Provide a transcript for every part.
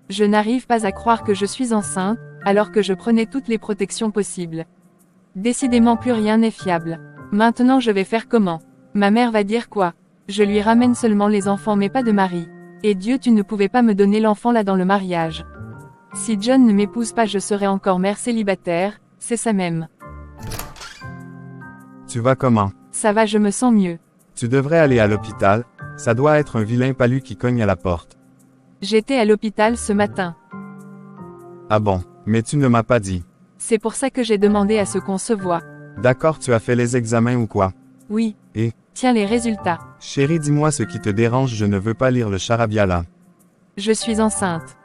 Je n'arrive pas à croire que je suis enceinte, alors que je prenais toutes les protections possibles. Décidément plus rien n'est fiable. Maintenant je vais faire comment? Ma mère va dire quoi? Je lui ramène seulement les enfants mais pas de mari. Et Dieu, tu ne pouvais pas me donner l'enfant là dans le mariage. Si John ne m'épouse pas, je serai encore mère célibataire, c'est ça même. Tu vas comment? Ça va, je me sens mieux. Tu devrais aller à l'hôpital, ça doit être un vilain palu qui cogne à la porte. J'étais à l'hôpital ce matin. Ah bon, mais tu ne m'as pas dit. C'est pour ça que j'ai demandé à ce qu'on se voit. D'accord, tu as fait les examens ou quoi? Oui. Et? Tiens les résultats. Chérie, dis-moi ce qui te dérange, je ne veux pas lire le charabia là. Je suis enceinte.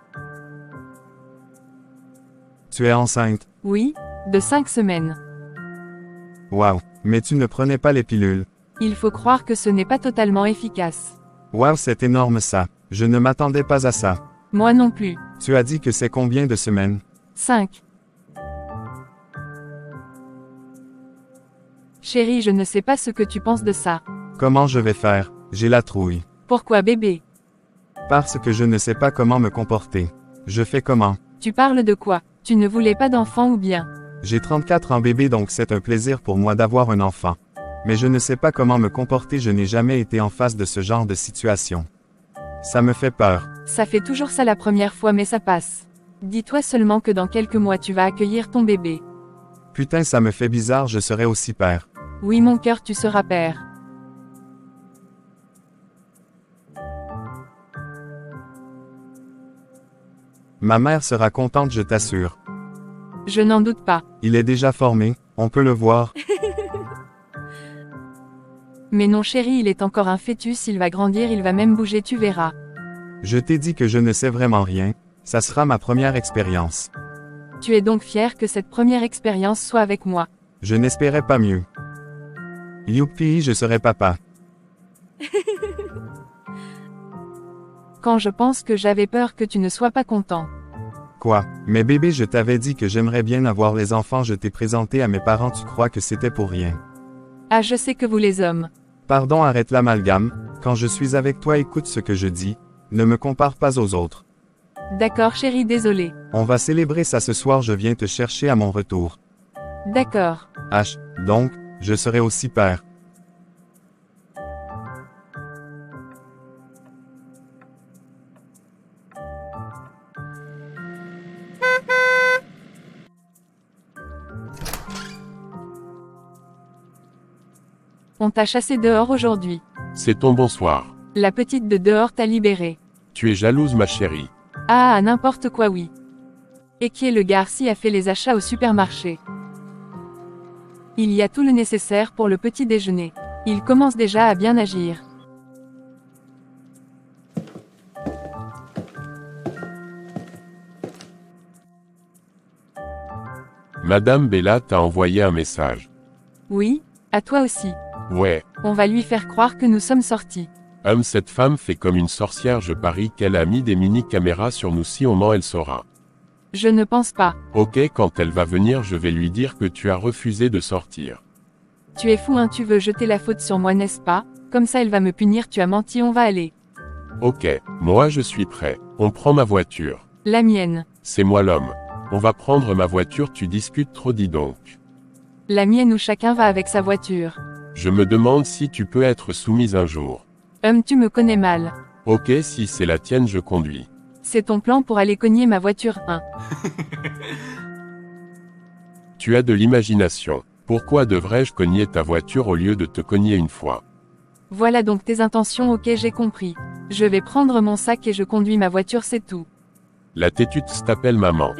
Tu es enceinte? Oui, de 5 semaines. Waouh, mais tu ne prenais pas les pilules. Il faut croire que ce n'est pas totalement efficace. Waouh, c'est énorme ça. Je ne m'attendais pas à ça. Moi non plus. Tu as dit que c'est combien de semaines? 5. Chérie, je ne sais pas ce que tu penses de ça. Comment je vais faire? J'ai la trouille. Pourquoi bébé? Parce que je ne sais pas comment me comporter. Je fais comment? Tu parles de quoi? Tu ne voulais pas d'enfant ou bien? J'ai 34 ans bébé, donc c'est un plaisir pour moi d'avoir un enfant. Mais je ne sais pas comment me comporter, je n'ai jamais été en face de ce genre de situation. Ça me fait peur. Ça fait toujours ça la première fois mais ça passe. Dis-toi seulement que dans quelques mois tu vas accueillir ton bébé. Putain, ça me fait bizarre, je serai aussi père. Oui mon cœur, tu seras père. Ma mère sera contente, je t'assure. Je n'en doute pas. Il est déjà formé, on peut le voir. Mais non chérie, il est encore un fœtus, il va grandir, il va même bouger, tu verras. Je t'ai dit que je ne sais vraiment rien, ça sera ma première expérience. Tu es donc fier que cette première expérience soit avec moi. Je n'espérais pas mieux. Youpi, je serai papa. Quand je pense que j'avais peur que tu ne sois pas content. Quoi? Mais bébé, je t'avais dit que j'aimerais bien avoir les enfants, je t'ai présenté à mes parents, tu crois que c'était pour rien? Ah, je sais que vous les hommes. Pardon, arrête l'amalgame, quand je suis avec toi écoute ce que je dis, ne me compare pas aux autres. D'accord chérie, désolé. On va célébrer ça ce soir, je viens te chercher à mon retour. D'accord. H, donc, je serai aussi père. On t'a chassé dehors aujourd'hui. C'est ton bonsoir. La petite de dehors t'a libérée. Tu es jalouse ma chérie. Ah, n'importe quoi oui. Et qui est le garci a fait les achats au supermarché. Il y a tout le nécessaire pour le petit déjeuner. Il commence déjà à bien agir. Madame Bella t'a envoyé un message. Oui, à toi aussi. Ouais. On va lui faire croire que nous sommes sortis. Cette femme fait comme une sorcière, je parie qu'elle a mis des mini-caméras sur nous, si on ment elle saura. Je ne pense pas. Ok, quand elle va venir je vais lui dire que tu as refusé de sortir. Tu es fou hein, tu veux jeter la faute sur moi n'est-ce pas? Comme ça elle va me punir, tu as menti, on va aller. Ok, moi je suis prêt. On prend ma voiture. La mienne. C'est moi l'homme. On va prendre ma voiture, tu discutes trop, dis donc. La mienne où chacun va avec sa voiture. Je me demande si tu peux être soumise un jour. Tu me connais mal. Ok, si c'est la tienne je conduis. C'est ton plan pour aller cogner ma voiture 1. Tu as de l'imagination. Pourquoi devrais-je cogner ta voiture au lieu de te cogner une fois? Voilà donc tes intentions, ok j'ai compris. Je vais prendre mon sac et je conduis ma voiture, c'est tout. La têtute t'appelle maman.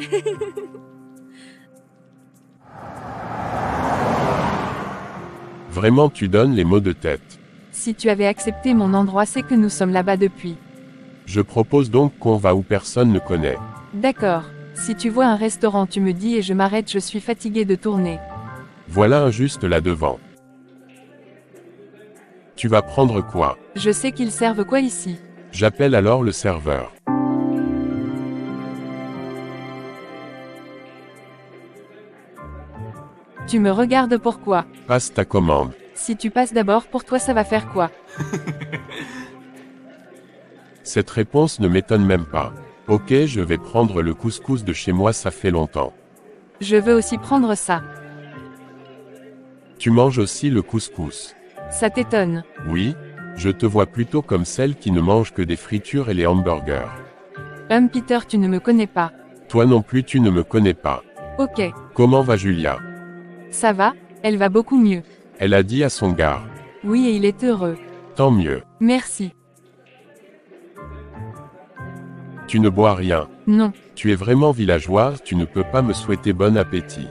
Vraiment tu donnes les mots de tête. Si tu avais accepté mon endroit, c'est que nous sommes là-bas depuis. Je propose donc qu'on va où personne ne connaît. D'accord. Si tu vois un restaurant, tu me dis et je m'arrête, je suis fatiguée de tourner. Voilà un juste là devant. Tu vas prendre quoi? Je sais qu'ils servent quoi ici. J'appelle alors le serveur. Tu me regardes pourquoi? Passe ta commande. Si tu passes d'abord, pour toi ça va faire quoi? Cette réponse ne m'étonne même pas. Ok, je vais prendre le couscous de chez moi, ça fait longtemps. Je veux aussi prendre ça. Tu manges aussi le couscous? Ça t'étonne? Oui, je te vois plutôt comme celle qui ne mange que des fritures et les hamburgers. Peter, tu ne me connais pas. Toi non plus, tu ne me connais pas. Ok. Comment va Julia? Ça va, elle va beaucoup mieux. Elle a dit à son gars. Oui, et il est heureux. Tant mieux. Merci. Tu ne bois rien. Non. Tu es vraiment villageoise, tu ne peux pas me souhaiter bon appétit.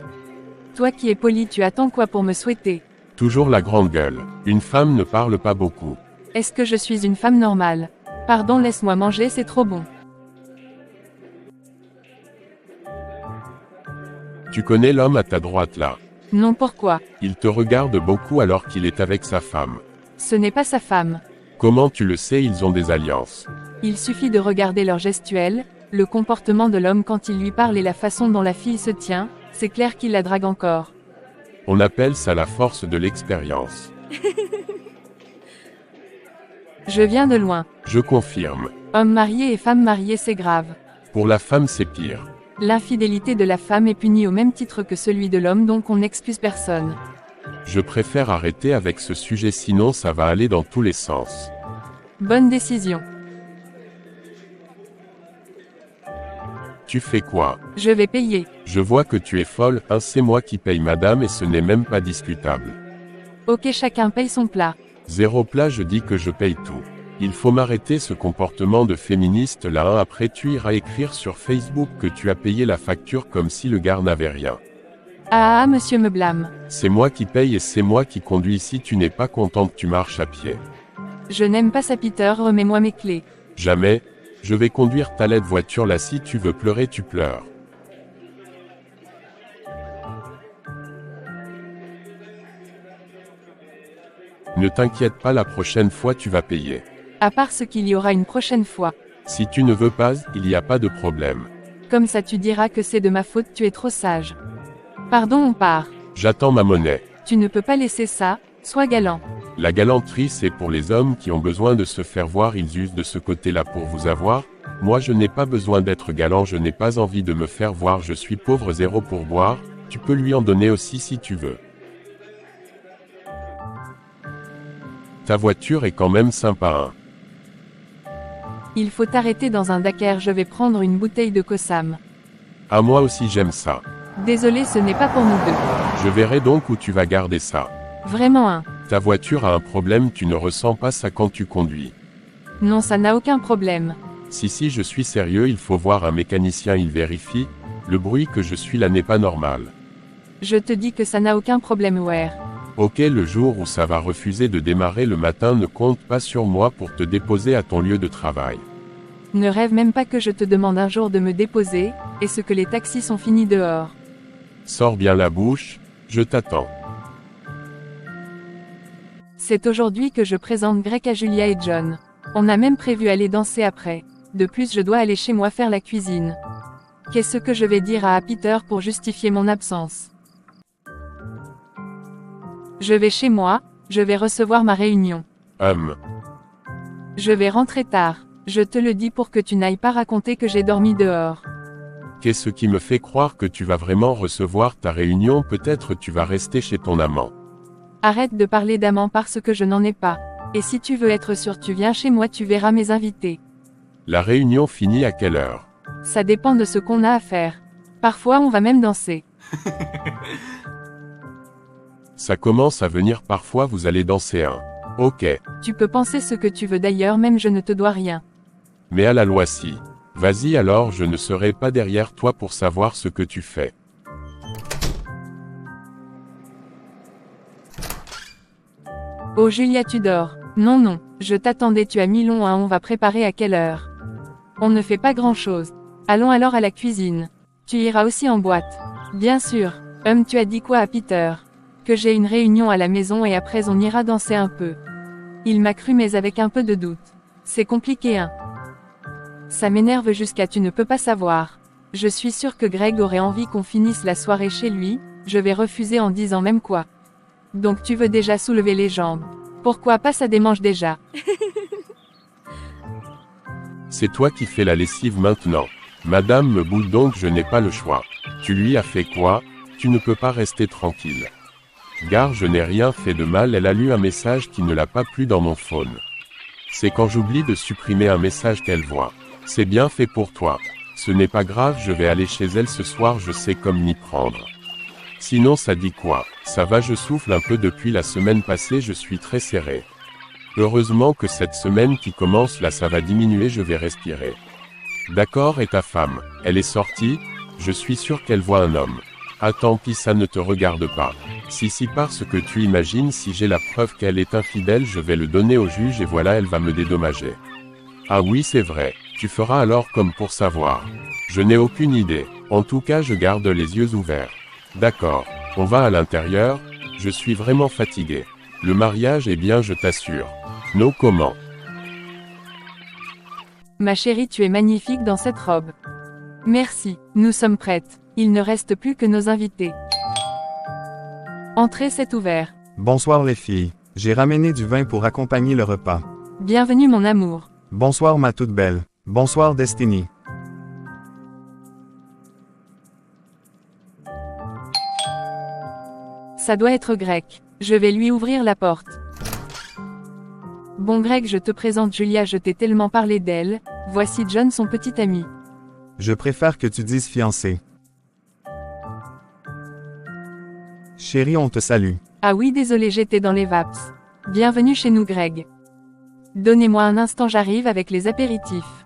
Toi qui es poli, tu attends quoi pour me souhaiter? Toujours la grande gueule. Une femme ne parle pas beaucoup. Est-ce que je suis une femme normale? Pardon, laisse-moi manger, c'est trop bon. Tu connais l'homme à ta droite là? Non, pourquoi? Il te regarde beaucoup alors qu'il est avec sa femme. Ce n'est pas sa femme. Comment tu le sais, ils ont des alliances? Il suffit de regarder leur gestuelle, le comportement de l'homme quand il lui parle et la façon dont la fille se tient, c'est clair qu'il la drague encore. On appelle ça la force de l'expérience. Je viens de loin. Je confirme. Homme marié et femme mariée, c'est grave. Pour la femme, c'est pire. L'infidélité de la femme est punie au même titre que celui de l'homme, donc on n'excuse personne. Je préfère arrêter avec ce sujet, sinon ça va aller dans tous les sens. Bonne décision. Tu fais quoi? Je vais payer. Je vois que tu es folle, hein, c'est moi qui paye madame et ce n'est même pas discutable. Ok, chacun paye son plat. Zéro plat, je dis que je paye tout. Il faut m'arrêter ce comportement de féministe là, hein, après tu iras écrire sur Facebook que tu as payé la facture comme si le gars n'avait rien. Ah, monsieur me blâme. C'est moi qui paye et c'est moi qui conduis, si tu n'es pas contente tu marches à pied. Je n'aime pas ça, Peter, remets-moi mes clés. Jamais. Je vais conduire ta laide voiture là, si tu veux pleurer tu pleures. Ne t'inquiète pas, la prochaine fois tu vas payer. À part ce qu'il y aura une prochaine fois. Si tu ne veux pas, il n'y a pas de problème. Comme ça tu diras que c'est de ma faute, tu es trop sage. Pardon, on part. J'attends ma monnaie. Tu ne peux pas laisser ça, sois galant. La galanterie, c'est pour les hommes qui ont besoin de se faire voir, ils usent de ce côté-là pour vous avoir. Moi je n'ai pas besoin d'être galant, je n'ai pas envie de me faire voir, je suis pauvre, zéro pour boire, tu peux lui en donner aussi si tu veux. Ta voiture est quand même sympa, hein. Il faut t'arrêter dans un Dakar, je vais prendre une bouteille de Kossam. Ah, moi aussi j'aime ça. Désolé, ce n'est pas pour nous deux. Je verrai donc où tu vas garder ça. Vraiment un. Ta voiture a un problème, tu ne ressens pas ça quand tu conduis. Non, ça n'a aucun problème. Si, je suis sérieux, il faut voir un mécanicien, il vérifie. Le bruit que je suis là n'est pas normal. Je te dis que ça n'a aucun problème, Ware. Ok, le jour où ça va refuser de démarrer le matin, ne compte pas sur moi pour te déposer à ton lieu de travail. Ne rêve même pas que je te demande un jour de me déposer, et ce que les taxis sont finis dehors. Sors bien la bouche, je t'attends. C'est aujourd'hui que je présente Greg à Julia et John. On a même prévu aller danser après. De plus, je dois aller chez moi faire la cuisine. Qu'est-ce que je vais dire à Peter pour justifier mon absence? Je vais chez moi, je vais recevoir ma réunion. Je vais rentrer tard. Je te le dis pour que tu n'ailles pas raconter que j'ai dormi dehors. Qu'est-ce qui me fait croire que tu vas vraiment recevoir ta réunion? Peut-être tu vas rester chez ton amant. Arrête de parler d'amant parce que je n'en ai pas. Et si tu veux être sûr, tu viens chez moi, tu verras mes invités. La réunion finit à quelle heure? Ça dépend de ce qu'on a à faire. Parfois on va même danser. Ça commence à venir, parfois vous allez danser, hein. Ok. Tu peux penser ce que tu veux, d'ailleurs même je ne te dois rien. Mais à la loi si. Vas-y alors, je ne serai pas derrière toi pour savoir ce que tu fais. Oh Julia, tu dors. Non, je t'attendais, tu as mis long, hein, on va préparer à quelle heure? On ne fait pas grand-chose. Allons alors à la cuisine. Tu iras aussi en boîte. Bien sûr. Tu as dit quoi à Peter? Que j'ai une réunion à la maison et après on ira danser un peu. Il m'a cru mais avec un peu de doute. C'est compliqué, hein. Ça m'énerve jusqu'à tu ne peux pas savoir. Je suis sûre que Greg aurait envie qu'on finisse la soirée chez lui, je vais refuser en disant même quoi. Donc tu veux déjà soulever les jambes. Pourquoi pas, ça démange déjà. C'est toi qui fais la lessive maintenant. Madame me boule donc je n'ai pas le choix. Tu lui as fait quoi? Tu ne peux pas rester tranquille. Gare je n'ai rien fait de mal, elle a lu un message qui ne l'a pas plu dans mon phone. C'est quand j'oublie de supprimer un message qu'elle voit. C'est bien fait pour toi. Ce n'est pas grave, je vais aller chez elle ce soir, je sais comme m'y prendre. Sinon ça dit quoi? Ça va, je souffle un peu depuis la semaine passée, je suis très serré. Heureusement que cette semaine qui commence là ça va diminuer, je vais respirer. D'accord, et ta femme, elle est sortie? Je suis sûr qu'elle voit un homme. Ah tant pis, ça ne te regarde pas. Si parce que tu imagines, si j'ai la preuve qu'elle est infidèle, je vais le donner au juge et voilà, elle va me dédommager. Ah oui c'est vrai, tu feras alors comme pour savoir. Je n'ai aucune idée, en tout cas je garde les yeux ouverts. D'accord, on va à l'intérieur, je suis vraiment fatigué. Le mariage est bien, je t'assure. No comment. Ma chérie, tu es magnifique dans cette robe. Merci, nous sommes prêtes. Il ne reste plus que nos invités. Entrez, c'est ouvert. Bonsoir les filles. J'ai ramené du vin pour accompagner le repas. Bienvenue mon amour. Bonsoir ma toute belle. Bonsoir Destiny. Ça doit être Greg. Je vais lui ouvrir la porte. Bon Greg, je te présente Julia, je t'ai tellement parlé d'elle. Voici John, son petit ami. Je préfère que tu dises fiancé. Chérie, on te salue. Ah oui, désolé, j'étais dans les vaps. Bienvenue chez nous Greg. Donnez-moi un instant, j'arrive avec les apéritifs.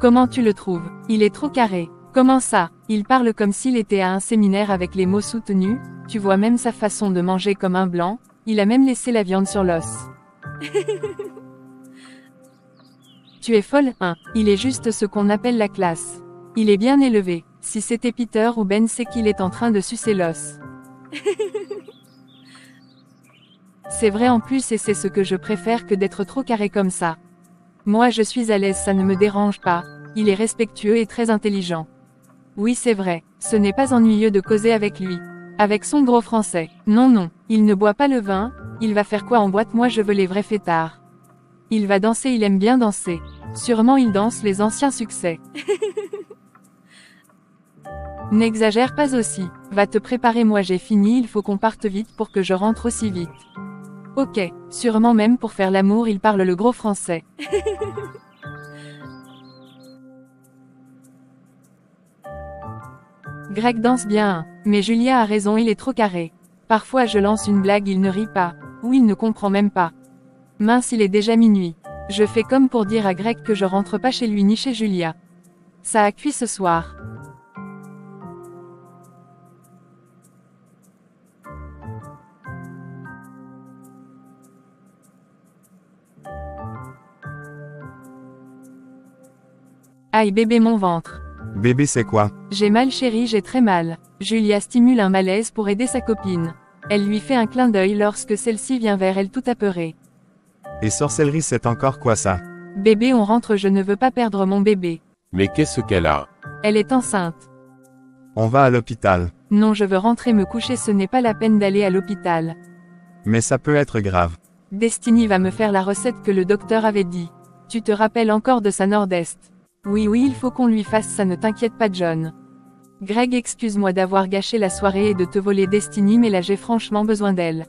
Comment tu le trouves? Il est trop carré. Comment ça? Il parle comme s'il était à un séminaire avec les mots soutenus, tu vois même sa façon de manger comme un blanc, il a même laissé la viande sur l'os. Tu es folle, hein? Il est juste ce qu'on appelle la classe. Il est bien élevé. Si c'était Peter ou Ben, c'est qu'il est en train de sucer l'os. C'est vrai en plus et c'est ce que je préfère que d'être trop carré comme ça. Moi je suis à l'aise, ça ne me dérange pas, il est respectueux et très intelligent. Oui c'est vrai, ce n'est pas ennuyeux de causer avec lui. Avec son gros français. Non non, il ne boit pas le vin, il va faire quoi en boîte, moi je veux les vrais fêtards. Il va danser, il aime bien danser. Sûrement il danse les anciens succès. N'exagère pas aussi, va te préparer, moi j'ai fini, il faut qu'on parte vite pour que je rentre aussi vite. Ok, sûrement même pour faire l'amour il parle le gros français. Greg danse bien, hein. Mais Julia a raison, il est trop carré. Parfois je lance une blague, il ne rit pas, ou il ne comprend même pas. Mince, il est déjà minuit. Je fais comme pour dire à Greg que je rentre pas chez lui ni chez Julia. Ça a cuit ce soir. Aïe bébé, mon ventre. Bébé, c'est quoi? J'ai mal chérie, j'ai très mal. Julia stimule un malaise pour aider sa copine. Elle lui fait un clin d'œil lorsque celle-ci vient vers elle toute apeurée. Et sorcellerie, c'est encore quoi ça? Bébé, on rentre, je ne veux pas perdre mon bébé. Mais qu'est-ce qu'elle a? Elle est enceinte. On va à l'hôpital. Non, je veux rentrer me coucher, ce n'est pas la peine d'aller à l'hôpital. Mais ça peut être grave. Destiny va me faire la recette que le docteur avait dit. Tu te rappelles encore de sa nord-est? Oui, il faut qu'on lui fasse ça, ne t'inquiète pas John. Greg, excuse-moi d'avoir gâché la soirée et de te voler Destiny, mais là j'ai franchement besoin d'elle.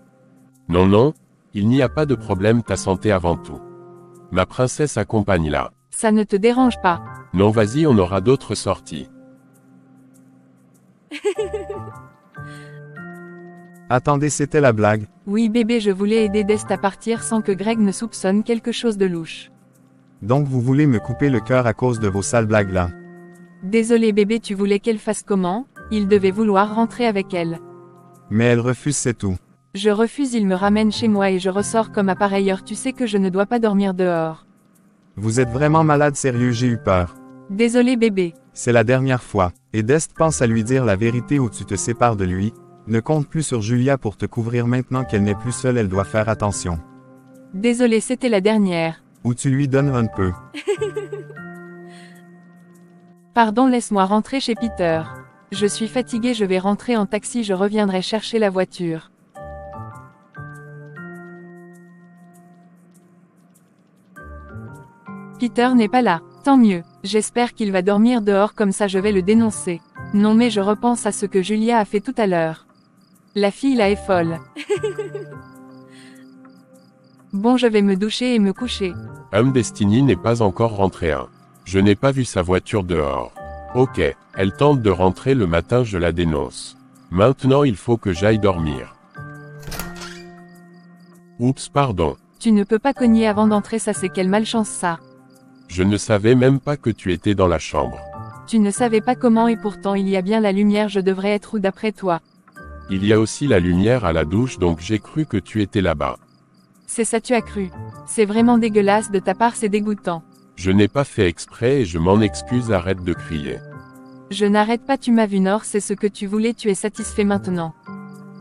Non, il n'y a pas de problème, ta santé avant tout. Ma princesse accompagne-la. Ça ne te dérange pas? Non, vas-y, on aura d'autres sorties. Attendez, c'était la blague? Oui bébé, je voulais aider Dest à partir sans que Greg ne soupçonne quelque chose de louche. Donc vous voulez me couper le cœur à cause de vos sales blagues là? Désolé bébé, tu voulais qu'elle fasse comment? Il devait vouloir rentrer avec elle. Mais elle refuse, c'est tout. Je refuse, il me ramène chez moi et je ressors comme à pareille heure, tu sais que je ne dois pas dormir dehors. Vous êtes vraiment malade, sérieux, j'ai eu peur. Désolé bébé. C'est la dernière fois. Et Dest pense à lui dire la vérité ou tu te sépares de lui. Ne compte plus sur Julia pour te couvrir maintenant qu'elle n'est plus seule, elle doit faire attention. Désolé, c'était la dernière. Ou tu lui donnes un peu. Pardon, laisse-moi rentrer chez Peter. Je suis fatiguée, je vais rentrer en taxi, je reviendrai chercher la voiture. Peter n'est pas là. Tant mieux. J'espère qu'il va dormir dehors comme ça je vais le dénoncer. Non mais je repense à ce que Julia a fait tout à l'heure. La fille là est folle. Bon je vais me doucher et me coucher. Destiny n'est pas encore rentrée. Je n'ai pas vu sa voiture dehors. Ok, elle tente de rentrer le matin, je la dénonce. Maintenant il faut que j'aille dormir. Oups, pardon. Tu ne peux pas cogner avant d'entrer, ça c'est quelle malchance ça. Je ne savais même pas que tu étais dans la chambre. Tu ne savais pas comment et pourtant il y a bien la lumière, je devrais être où d'après toi? Il y a aussi la lumière à la douche donc j'ai cru que tu étais là-bas. C'est ça tu as cru. C'est vraiment dégueulasse de ta part, c'est dégoûtant. Je n'ai pas fait exprès et je m'en excuse, arrête de crier. Je n'arrête pas, tu m'as vu Nord, c'est ce que tu voulais, tu es satisfait maintenant.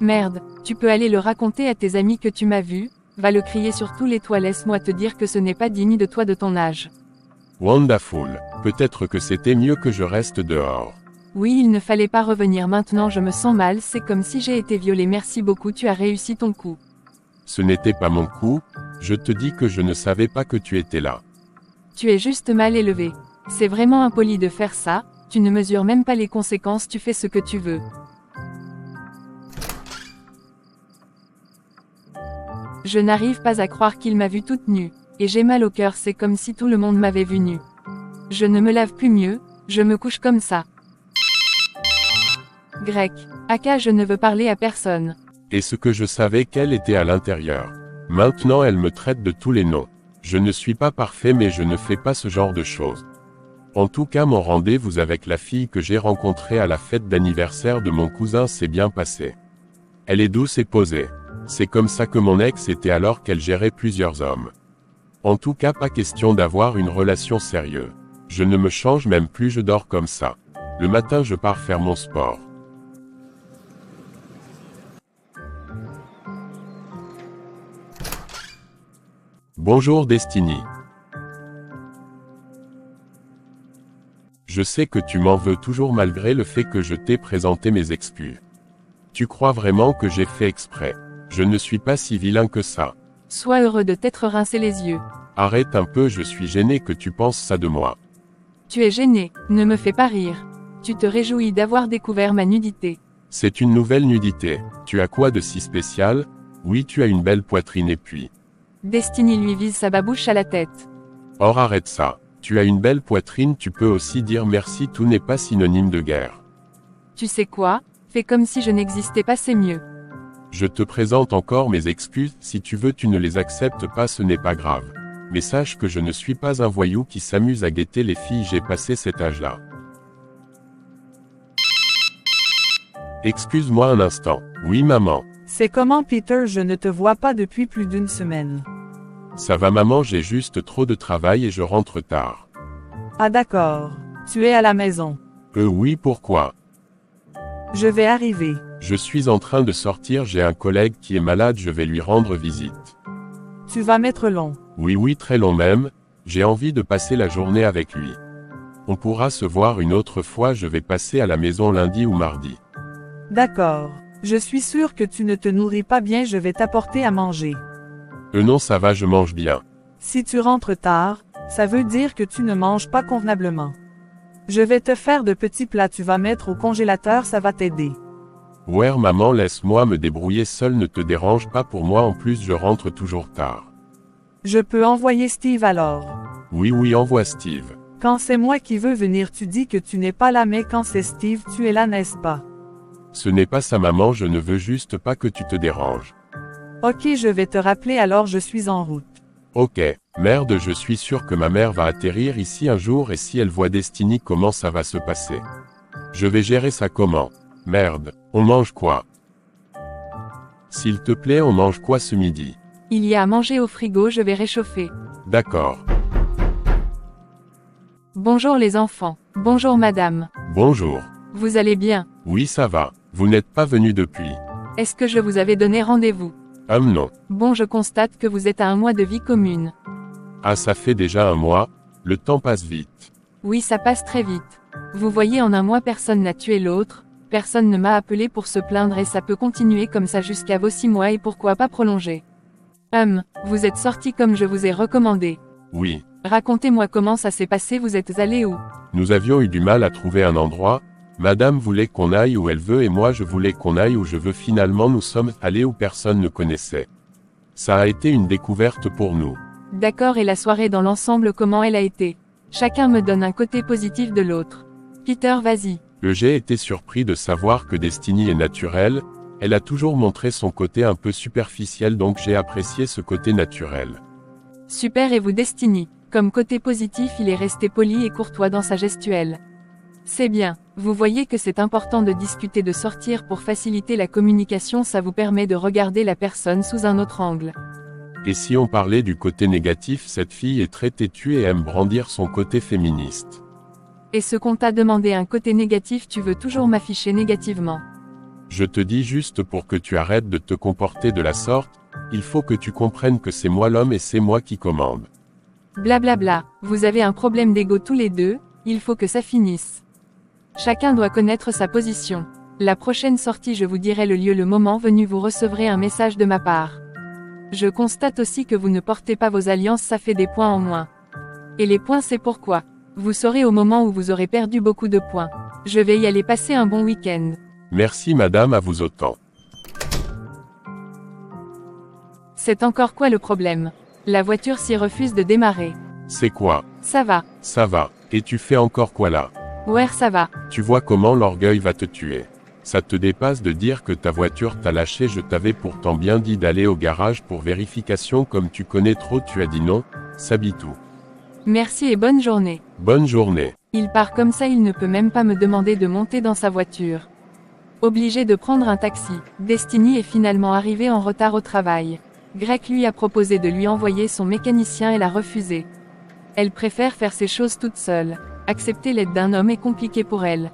Merde, tu peux aller le raconter à tes amis que tu m'as vu, va le crier sur tous les toits, laisse-moi te dire que ce n'est pas digne de toi de ton âge. Wonderful, peut-être que c'était mieux que je reste dehors. Oui, il ne fallait pas revenir maintenant, je me sens mal, c'est comme si j'ai été violée, merci beaucoup, tu as réussi ton coup. Ce n'était pas mon coup, je te dis que je ne savais pas que tu étais là. Tu es juste mal élevé. C'est vraiment impoli de faire ça, tu ne mesures même pas les conséquences, tu fais ce que tu veux. Je n'arrive pas à croire qu'il m'a vue toute nue, et j'ai mal au cœur, c'est comme si tout le monde m'avait vue nue. Je ne me lave plus mieux, je me couche comme ça. Grec. Aka, je ne veux parler à personne. Et ce que je savais qu'elle était à l'intérieur. Maintenant elle me traite de tous les noms. Je ne suis pas parfait mais je ne fais pas ce genre de choses. En tout cas mon rendez-vous avec la fille que j'ai rencontrée à la fête d'anniversaire de mon cousin s'est bien passé. Elle est douce et posée. C'est comme ça que mon ex était alors qu'elle gérait plusieurs hommes. En tout cas pas question d'avoir une relation sérieuse. Je ne me change même plus, je dors comme ça. Le matin je pars faire mon sport. Bonjour Destiny. Je sais que tu m'en veux toujours malgré le fait que je t'ai présenté mes excuses. Tu crois vraiment que j'ai fait exprès? Je ne suis pas si vilain que ça. Sois heureux de t'être rincé les yeux. Arrête un peu, je suis gêné que tu penses ça de moi. Tu es gêné, ne me fais pas rire. Tu te réjouis d'avoir découvert ma nudité. C'est une nouvelle nudité. Tu as quoi de si spécial? Oui, tu as une belle poitrine et puis... Destiny lui vise sa babouche à la tête. Or arrête ça. Tu as une belle poitrine, tu peux aussi dire merci, tout n'est pas synonyme de guerre. Tu sais quoi? Fais comme si je n'existais pas, c'est mieux. Je te présente encore mes excuses, si tu veux tu ne les acceptes pas, ce n'est pas grave. Mais sache que je ne suis pas un voyou qui s'amuse à guetter les filles, j'ai passé cet âge-là. Excuse-moi un instant. Oui maman. C'est comment Peter, je ne te vois pas depuis plus d'une semaine. Ça va maman, j'ai juste trop de travail et je rentre tard. Ah d'accord. Tu es à la maison. Oui, pourquoi? Je vais arriver. Je suis en train de sortir, j'ai un collègue qui est malade, je vais lui rendre visite. Tu vas m'être long. Oui, très long même, j'ai envie de passer la journée avec lui. On pourra se voir une autre fois, je vais passer à la maison lundi ou mardi. D'accord. Je suis sûr que tu ne te nourris pas bien, je vais t'apporter à manger. Non, ça va, je mange bien. Si tu rentres tard, ça veut dire que tu ne manges pas convenablement. Je vais te faire de petits plats, tu vas mettre au congélateur, ça va t'aider. Ouais maman, laisse-moi me débrouiller seul, ne te dérange pas, pour moi en plus je rentre toujours tard. Je peux envoyer Steve alors. Oui, envoie Steve. Quand c'est moi qui veux venir, tu dis que tu n'es pas là, mais quand c'est Steve, tu es là, n'est-ce pas? Ce n'est pas ça maman, je ne veux juste pas que tu te déranges. Ok, je vais te rappeler alors, je suis en route. Ok, merde, je suis sûr que ma mère va atterrir ici un jour et si elle voit Destiny, comment ça va se passer? Je vais gérer ça comment? Merde, on mange quoi? S'il te plaît, on mange quoi ce midi? Il y a à manger au frigo, je vais réchauffer. D'accord. Bonjour les enfants. Bonjour madame. Bonjour. Vous allez bien? Oui, ça va. Vous n'êtes pas venu depuis. Est-ce que je vous avais donné rendez-vous? Non. Bon, je constate que vous êtes à un mois de vie commune. Ah, ça fait déjà un mois, le temps passe vite. Oui, ça passe très vite. Vous voyez, en un mois personne n'a tué l'autre, personne ne m'a appelé pour se plaindre et ça peut continuer comme ça jusqu'à vos 6 mois et pourquoi pas prolonger. Vous êtes sortis comme je vous ai recommandé. Oui. Racontez-moi comment ça s'est passé, vous êtes allé où? Nous avions eu du mal à trouver un endroit, madame voulait qu'on aille où elle veut et moi je voulais qu'on aille où je veux, finalement nous sommes allés où personne ne connaissait. Ça a été une découverte pour nous. D'accord, et la soirée dans l'ensemble, comment elle a été? Chacun me donne un côté positif de l'autre. Peter, vas-y. J'ai été surpris de savoir que Destiny est naturelle, elle a toujours montré son côté un peu superficiel, donc j'ai apprécié ce côté naturel. Super, et vous Destiny? Comme côté positif, il est resté poli et courtois dans sa gestuelle. C'est bien, vous voyez que c'est important de discuter, de sortir pour faciliter la communication, ça vous permet de regarder la personne sous un autre angle. Et si on parlait du côté négatif, cette fille est très têtue et aime brandir son côté féministe. Et ce qu'on t'a demandé un côté négatif, tu veux toujours m'afficher négativement. Je te dis juste pour que tu arrêtes de te comporter de la sorte, il faut que tu comprennes que c'est moi l'homme et c'est moi qui commande. Blablabla, vous avez un problème d'ego tous les deux, il faut que ça finisse. Chacun doit connaître sa position. La prochaine sortie, je vous dirai le lieu, le moment venu, vous recevrez un message de ma part. Je constate aussi que vous ne portez pas vos alliances, ça fait des points en moins. Et les points, c'est pourquoi. Vous saurez au moment où vous aurez perdu beaucoup de points. Je vais y aller passer un bon week-end. Merci madame, à vous autant. C'est encore quoi le problème? La voiture s'y refuse de démarrer. C'est quoi? Ça va. Ça va. Et tu fais encore quoi là? Ouais, ça va. Tu vois comment l'orgueil va te tuer. Ça te dépasse de dire que ta voiture t'a lâché, je t'avais pourtant bien dit d'aller au garage pour vérification, comme tu connais trop, tu as dit non, Sabitou. Merci et bonne journée. Bonne journée. Il part comme ça, il ne peut même pas me demander de monter dans sa voiture. Obligé de prendre un taxi, Destiny est finalement arrivée en retard au travail. Greg lui a proposé de lui envoyer son mécanicien, elle a refusé. Elle préfère faire ses choses toute seule. Accepter l'aide d'un homme est compliqué pour elle.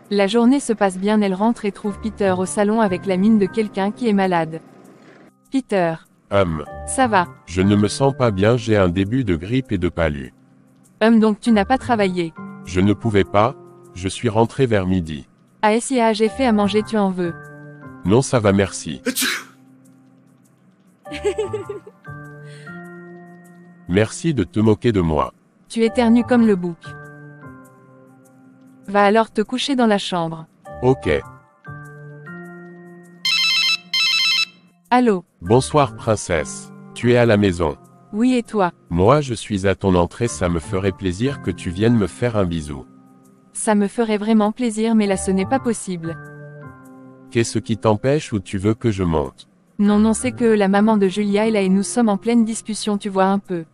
La journée se passe bien, elle rentre et trouve Peter au salon avec la mine de quelqu'un qui est malade. Peter. Ça va. Je ne me sens pas bien, j'ai un début de grippe et de palu. Donc tu n'as pas travaillé? Je ne pouvais pas, je suis rentré vers midi. Ah SIA, j'ai fait à manger, tu en veux? Non, ça va, merci. Merci de te moquer de moi. Tu éternues comme le bouc. Va alors te coucher dans la chambre. Ok. Allô? Bonsoir princesse. Tu es à la maison? Oui, et toi? Moi je suis à ton entrée, ça me ferait plaisir que tu viennes me faire un bisou. Ça me ferait vraiment plaisir, mais là ce n'est pas possible. Qu'est-ce qui t'empêche, ou tu veux que je monte? Non, c'est que la maman de Julia est là et nous sommes en pleine discussion, tu vois un peu.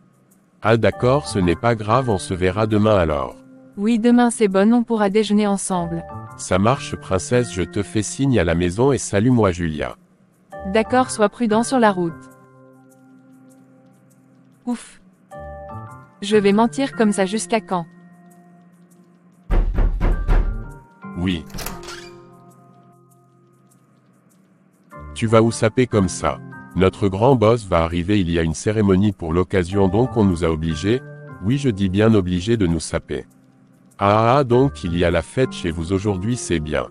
Ah d'accord, ce n'est pas grave, on se verra demain alors. Oui, demain c'est bon, on pourra déjeuner ensemble. Ça marche princesse, je te fais signe à la maison et salue-moi Julia. D'accord, sois prudent sur la route. Ouf. Je vais mentir comme ça jusqu'à quand? Oui. Tu vas où saper comme ça? Notre grand boss va arriver, il y a une cérémonie pour l'occasion, donc on nous a obligés, oui je dis bien obligés, de nous saper. Ah donc il y a la fête chez vous aujourd'hui, c'est bien.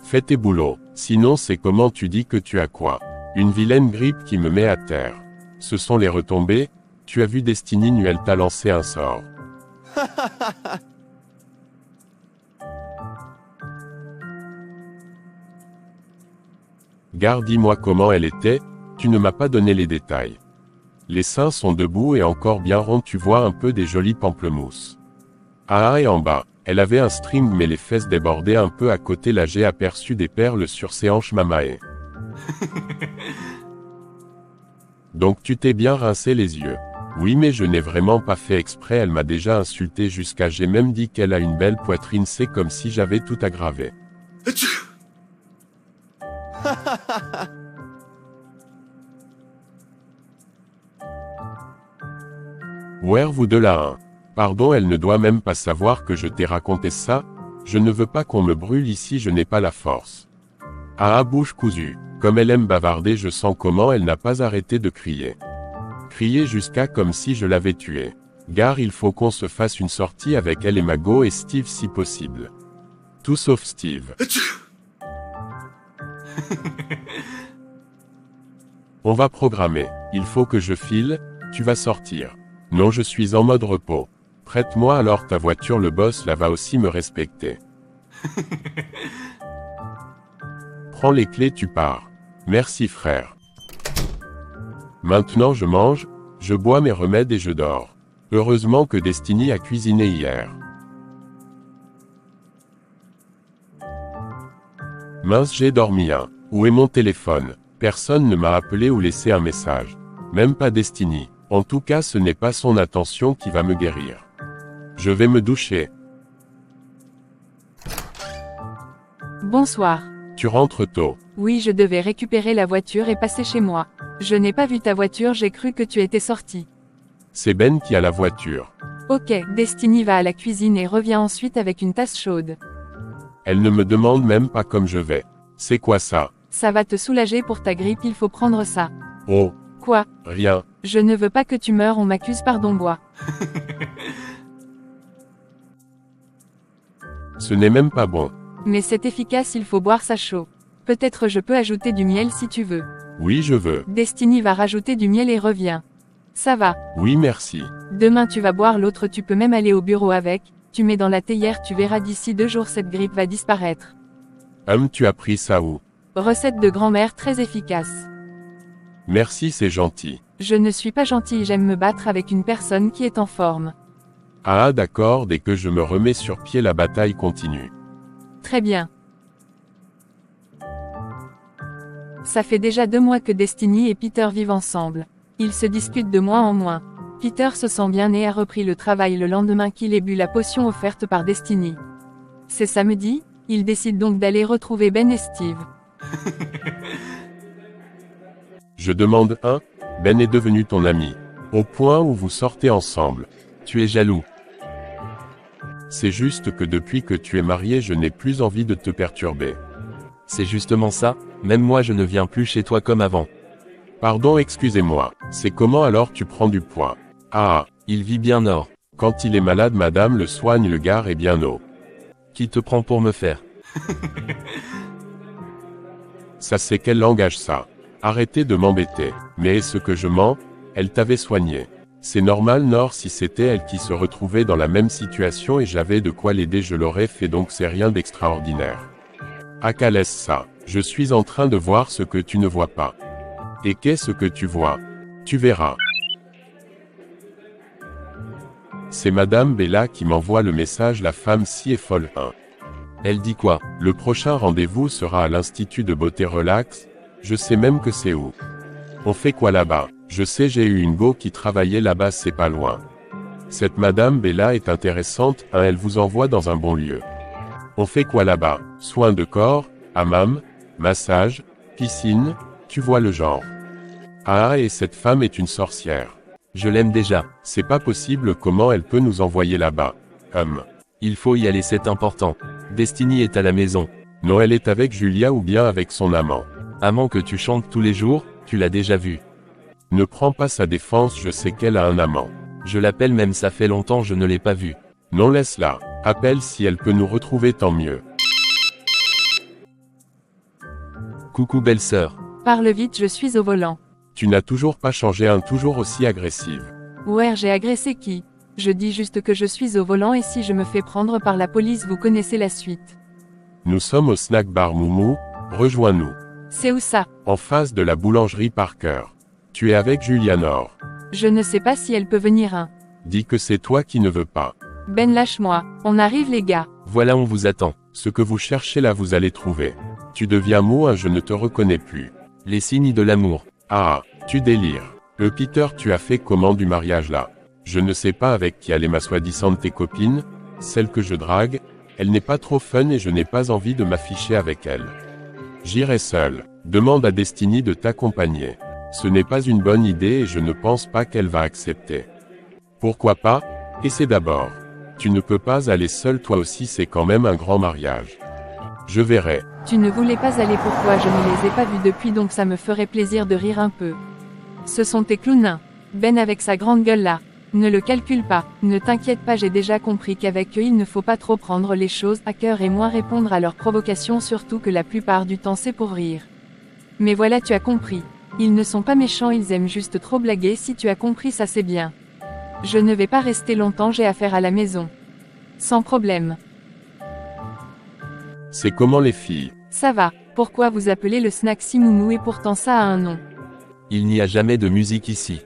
Fais tes boulots, sinon c'est comment tu dis que tu as quoi? Une vilaine grippe qui me met à terre. Ce sont les retombées, tu as vu Destiny nu, elle t'a lancé un sort. Gare, dis-moi comment elle était, tu ne m'as pas donné les détails. Les seins sont debout et encore bien ronds, tu vois un peu des jolis pamplemousses. Ah et en bas, elle avait un string mais les fesses débordaient un peu à côté, là j'ai aperçu des perles sur ses hanches mamae. Donc tu t'es bien rincé les yeux. Oui mais je n'ai vraiment pas fait exprès, elle m'a déjà insulté jusqu'à j'ai même dit qu'elle a une belle poitrine, c'est comme si j'avais tout aggravé. Where vous de là hein? Pardon, elle ne doit même pas savoir que je t'ai raconté ça, je ne veux pas qu'on me brûle ici, je n'ai pas la force. Ah bouche cousue, comme elle aime bavarder, je sens comment elle n'a pas arrêté de crier. Crier jusqu'à comme si je l'avais tuée. Gare, il faut qu'on se fasse une sortie avec elle et Mago et Steve si possible. Tout sauf Steve. On va programmer. Il faut que je file, tu vas sortir. Non, je suis en mode repos. Prête-moi alors ta voiture, le boss là va aussi me respecter. Prends les clés, tu pars. Merci frère. Maintenant je mange, je bois mes remèdes et je dors. Heureusement que Destiny a cuisiné hier. Mince, j'ai dormi hein. Où est mon téléphone? Personne ne m'a appelé ou laissé un message. Même pas Destiny. En tout cas, ce n'est pas son attention qui va me guérir. Je vais me doucher. Bonsoir. Tu rentres tôt. Oui, je devais récupérer la voiture et passer chez moi. Je n'ai pas vu ta voiture, j'ai cru que tu étais sorti. C'est Ben qui a la voiture. Ok, Destiny va à la cuisine et revient ensuite avec une tasse chaude. Elle ne me demande même pas comme je vais. C'est quoi ça? Ça va te soulager pour ta grippe, il faut prendre ça. Oh, Quoi? rien. Je ne veux pas que tu meures, on m'accuse pardon bois. Ce n'est même pas bon. Mais c'est efficace, il faut boire ça chaud. Peut-être je peux ajouter du miel si tu veux. Oui, je veux. Destiny va rajouter du miel et revient. Ça va. Oui, merci. Demain tu vas boire l'autre, tu peux même aller au bureau avec. Tu mets dans la théière, tu verras d'ici 2 jours cette grippe va disparaître. Tu as pris ça où? Recette de grand-mère très efficace. Merci, c'est gentil. Je ne suis pas gentil, j'aime me battre avec une personne qui est en forme. Ah d'accord, dès que je me remets sur pied la bataille continue. Très bien. Ça fait déjà 2 mois que Destiny et Peter vivent ensemble. Ils se discutent de moins en moins. Peter se sent bien et a repris le travail le lendemain qu'il ait bu la potion offerte par Destiny. C'est samedi, il décide donc d'aller retrouver Ben et Steve. Je demande Ben est devenu ton ami. Au point où vous sortez ensemble. Tu es jaloux. C'est juste que depuis que tu es marié, je n'ai plus envie de te perturber. C'est justement ça, même moi je ne viens plus chez toi comme avant. Pardon, excusez-moi. C'est comment alors tu prends du poids? Ah, Il vit bien Nord. quand il est malade, madame le soigne, le gars est bien haut. Qui te prend pour me faire? Ça c'est quel langage ça? Arrêtez de m'embêter. Mais est-ce que je mens? Elle t'avait soigné. C'est normal Nord, si c'était elle qui se retrouvait dans la même situation et j'avais de quoi l'aider, je l'aurais fait, donc c'est rien d'extraordinaire. À qu'à laisse ça. Je suis en train de voir ce que tu ne vois pas. Et qu'est-ce que tu vois? Tu verras. C'est Madame Bella qui m'envoie le message, la femme si est folle. Elle dit quoi? Le prochain rendez-vous sera à l'Institut de beauté relax. Je sais même que c'est où. On fait quoi là-bas? Je sais, j'ai eu une go qui travaillait là-bas, c'est pas loin. Cette Madame Bella est intéressante, elle vous envoie dans un bon lieu. On fait quoi là-bas? Soins de corps, hammam, massage, piscine, tu vois le genre. Ah, et cette femme est une sorcière. Je l'aime déjà. C'est pas possible, comment elle peut nous envoyer là-bas? Il faut y aller, c'est important. Destiny est à la maison. Non, elle est avec Julia ou bien avec son amant. Amant que tu chantes tous les jours, tu l'as déjà vu. Ne prends pas sa défense, je sais qu'elle a un amant. Je l'appelle même, ça fait longtemps je ne l'ai pas vue. Non, laisse-la. Appelle, si elle peut nous retrouver, tant mieux. Coucou belle sœur. Parle vite, je suis au volant. Tu n'as toujours pas changé, toujours aussi agressive. Ouais, j'ai agressé qui? Je dis juste que je suis au volant et si je me fais prendre par la police, vous connaissez la suite. Nous sommes au snack bar Moumou, rejoins-nous. C'est où ça? En face de la boulangerie Parker. Tu es avec Julia Nord. Je ne sais pas si elle peut venir. Dis que c'est toi qui ne veux pas. Ben lâche-moi, on arrive les gars. Voilà, on vous attend. Ce que vous cherchez là, vous allez trouver. Tu deviens mou, je ne te reconnais plus. Les signes de l'amour. Ah, tu délires. Peter, tu as fait comment du mariage là? Je ne sais pas avec qui aller, ma soi-disant tes copines, celle que je drague, elle n'est pas trop fun et je n'ai pas envie de m'afficher avec elle. J'irai seul. Demande à Destiny de t'accompagner. Ce n'est pas une bonne idée et je ne pense pas qu'elle va accepter. Pourquoi pas? Essaie d'abord. Tu ne peux pas aller seul, toi aussi, c'est quand même un grand mariage. Je verrai. Tu ne voulais pas aller, pourquoi? Je ne les ai pas vus depuis, donc ça me ferait plaisir de rire un peu. Ce sont tes clowns. Ben avec sa grande gueule là. Ne le calcule pas, ne t'inquiète pas, j'ai déjà compris qu'avec eux il ne faut pas trop prendre les choses à cœur et moins répondre à leurs provocations, surtout que la plupart du temps c'est pour rire. Mais voilà, tu as compris. Ils ne sont pas méchants, ils aiment juste trop blaguer, si tu as compris ça c'est bien. Je ne vais pas rester longtemps, j'ai affaire à la maison. Sans problème. C'est comment les filles? Ça va, pourquoi vous appelez le snack Simoumou et pourtant ça a un nom? Il n'y a jamais de musique ici.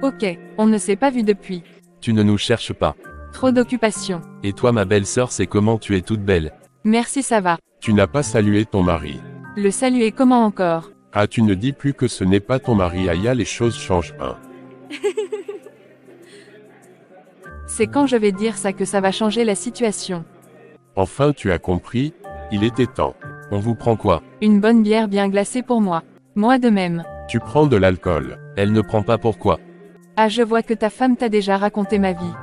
Ok, on ne s'est pas vu depuis. Tu ne nous cherches pas. Trop d'occupation. Et toi ma belle-sœur, c'est comment tu es toute belle. Merci, ça va. Tu n'as pas salué ton mari. Le saluer comment encore? Ah, tu ne dis plus que ce n'est pas ton mari, Aya, les choses changent pas. C'est quand je vais dire ça que ça va changer la situation. Enfin, tu as compris, il était temps. On vous prend quoi? Une bonne bière bien glacée pour moi. Moi de même. Tu prends de l'alcool. Elle ne prend pas pourquoi. Ah, je vois que ta femme t'a déjà raconté ma vie.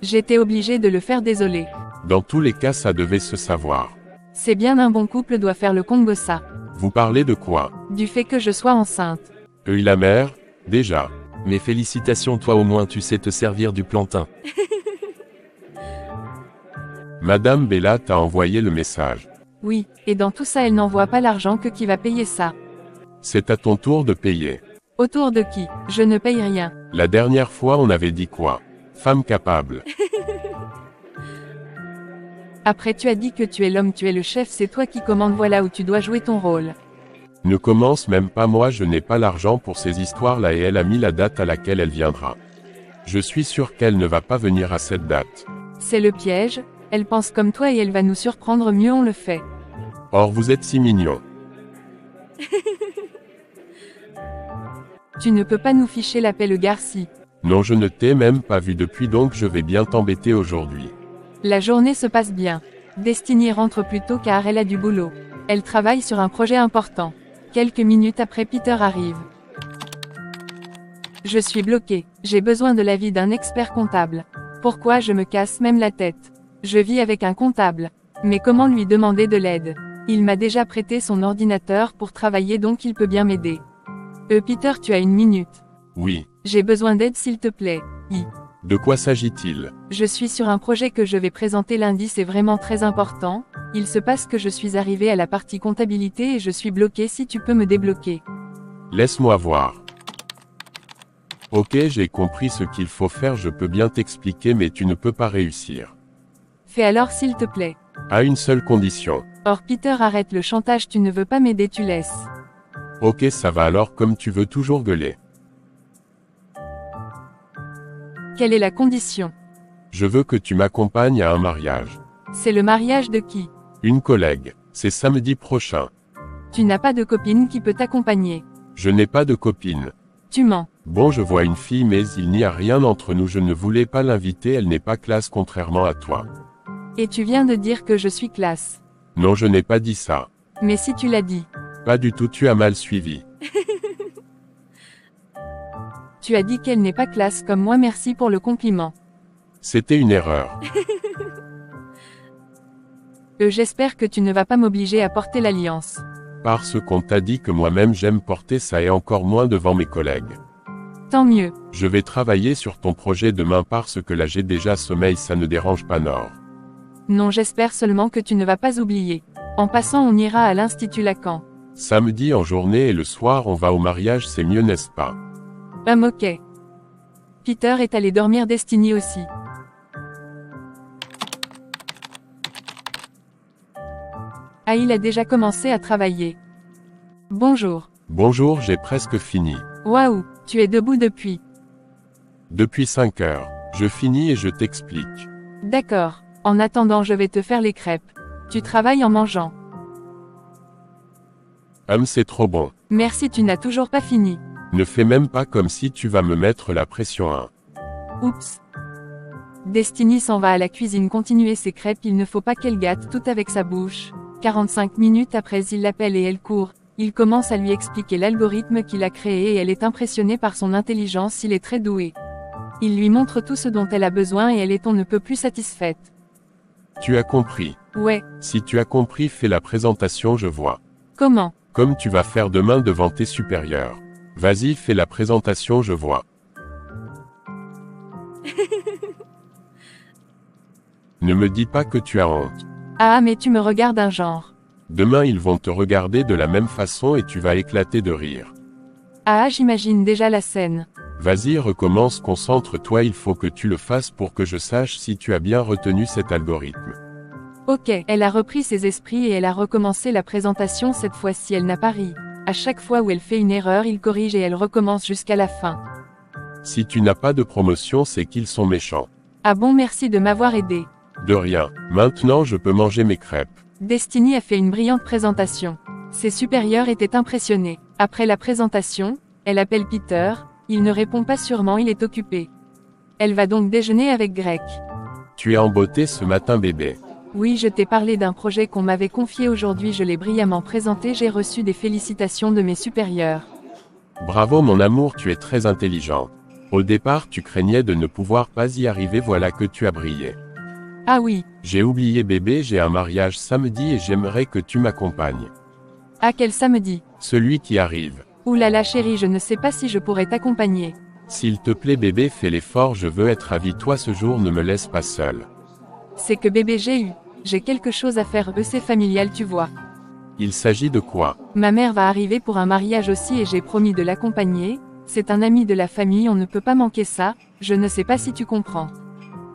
J'étais obligée de le faire, désolé. Dans tous les cas, ça devait se savoir. C'est bien, un bon couple doit faire le Congo ça. Vous parlez de quoi? Du fait que je sois enceinte. Et la mère? Déjà. Mais félicitations, toi au moins tu sais te servir du plantain. Madame Bella t'a envoyé le message. Oui, et dans tout ça elle n'envoie pas l'argent, que qui va payer ça? C'est à ton tour de payer. Autour de qui? Je ne paye rien. La dernière fois on avait dit quoi? Femme capable. Après tu as dit que tu es l'homme, tu es le chef, c'est toi qui commandes, voilà où tu dois jouer ton rôle. Ne commence même pas, moi je n'ai pas l'argent pour ces histoires-là, et elle a mis la date à laquelle elle viendra. Je suis sûr qu'elle ne va pas venir à cette date. C'est le piège, elle pense comme toi et elle va nous surprendre, mieux on le fait. Or vous êtes si mignon. Tu ne peux pas nous ficher la paix, le garci. Non, je ne t'ai même pas vu depuis, donc je vais bien t'embêter aujourd'hui. La journée se passe bien. Destiny rentre plus tôt car elle a du boulot. Elle travaille sur un projet important. Quelques minutes après, Peter arrive. Je suis bloqué. J'ai besoin de l'avis d'un expert comptable. Pourquoi je me casse même la tête? Je vis avec un comptable. Mais comment lui demander de l'aide? Il m'a déjà prêté son ordinateur pour travailler, donc il peut bien m'aider. Peter, tu as une minute. Oui. J'ai besoin d'aide, s'il te plaît. De quoi s'agit-il? Je suis sur un projet que je vais présenter lundi, c'est vraiment très important. Il se passe que je suis arrivé à la partie comptabilité et je suis bloqué, si tu peux me débloquer. Laisse-moi voir. Ok, j'ai compris ce qu'il faut faire, je peux bien t'expliquer, mais tu ne peux pas réussir. Fais alors, s'il te plaît. À une seule condition. Or Peter, arrête le chantage, tu ne veux pas m'aider, tu laisses. Ok, ça va alors, comme tu veux toujours gueuler. Quelle est la condition? Je veux que tu m'accompagnes à un mariage. C'est le mariage de qui? Une collègue. C'est samedi prochain. Tu n'as pas de copine qui peut t'accompagner. Je n'ai pas de copine. Tu mens. Bon, je vois une fille, mais il n'y a rien entre nous, je ne voulais pas l'inviter, elle n'est pas classe contrairement à toi. Et tu viens de dire que je suis classe. Non, je n'ai pas dit ça. Mais si tu l'as dit. Pas du tout, tu as mal suivi. Tu as dit qu'elle n'est pas classe comme moi, merci pour le compliment. C'était une erreur. J'espère que tu ne vas pas m'obliger à porter l'alliance. Parce qu'on t'a dit que moi-même j'aime porter ça, et encore moins devant mes collègues. Tant mieux. Je vais travailler sur ton projet demain parce que là j'ai déjà sommeil, ça ne dérange pas Nord. Non, j'espère seulement que tu ne vas pas oublier. En passant, on ira à l'Institut Lacan. Samedi en journée et le soir on va au mariage, c'est mieux, n'est-ce pas? Ok. Peter est allé dormir, Destiny aussi. Ah, il a déjà commencé à travailler. Bonjour. Bonjour, j'ai presque fini. Waouh, tu es debout depuis. Depuis 5 heures. Je finis et je t'explique. D'accord. En attendant, je vais te faire les crêpes. Tu travailles en mangeant. C'est trop bon. Merci, tu n'as toujours pas fini. Ne fais même pas comme si tu vas me mettre la pression, hein. Oups. Destiny s'en va à la cuisine continuer ses crêpes, il ne faut pas qu'elle gâte tout avec sa bouche. 45 minutes après, il l'appelle et elle court. Il commence à lui expliquer l'algorithme qu'il a créé et elle est impressionnée par son intelligence, il est très doué. Il lui montre tout ce dont elle a besoin et elle est on ne peut plus satisfaite. Tu as compris. Ouais. Si tu as compris, fais la présentation, je vois. Comment? Comme tu vas faire demain devant tes supérieurs. Vas-y, fais la présentation, je vois. Ne me dis pas que tu as honte. Ah, mais tu me regardes un genre. Demain ils vont te regarder de la même façon et tu vas éclater de rire. Ah, j'imagine déjà la scène. Vas-y, recommence, concentre-toi, il faut que tu le fasses pour que je sache si tu as bien retenu cet algorithme. Ok, elle a repris ses esprits et elle a recommencé la présentation, cette fois-ci elle n'a pas ri. À chaque fois où elle fait une erreur, il corrige et elle recommence jusqu'à la fin. Si tu n'as pas de promotion, c'est qu'ils sont méchants. Ah bon, merci de m'avoir aidé. De rien, maintenant je peux manger mes crêpes. Destiny a fait une brillante présentation. Ses supérieurs étaient impressionnés. Après la présentation, elle appelle Peter, il ne répond pas, sûrement il est occupé. Elle va donc déjeuner avec Greg. Tu es en beauté ce matin, bébé. Oui, je t'ai parlé d'un projet qu'on m'avait confié aujourd'hui, je l'ai brillamment présenté, j'ai reçu des félicitations de mes supérieurs. Bravo mon amour, tu es très intelligent. Au départ tu craignais de ne pouvoir pas y arriver, voilà que tu as brillé. Ah oui. J'ai oublié bébé, j'ai un mariage samedi et j'aimerais que tu m'accompagnes. Ah, quel samedi? Celui qui arrive. Ouh là là chérie, je ne sais pas si je pourrais t'accompagner. S'il te plaît bébé, fais l'effort, je veux être avec toi ce jour, ne me laisse pas seul. C'est que bébé, j'ai quelque chose à faire, c'est familial, tu vois. Il s'agit de quoi? Ma mère va arriver pour un mariage aussi et j'ai promis de l'accompagner, c'est un ami de la famille, on ne peut pas manquer ça, je ne sais pas si tu comprends.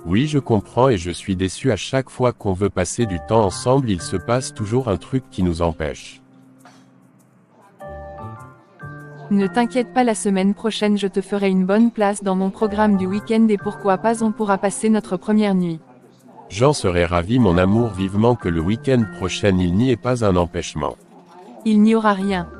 Oui, je comprends et je suis déçu, à chaque fois qu'on veut passer du temps ensemble, il se passe toujours un truc qui nous empêche. Ne t'inquiète pas, la semaine prochaine je te ferai une bonne place dans mon programme du week-end et pourquoi pas on pourra passer notre première nuit. J'en serais ravi mon amour, vivement que le week-end prochain il n'y ait pas un empêchement. Il n'y aura rien.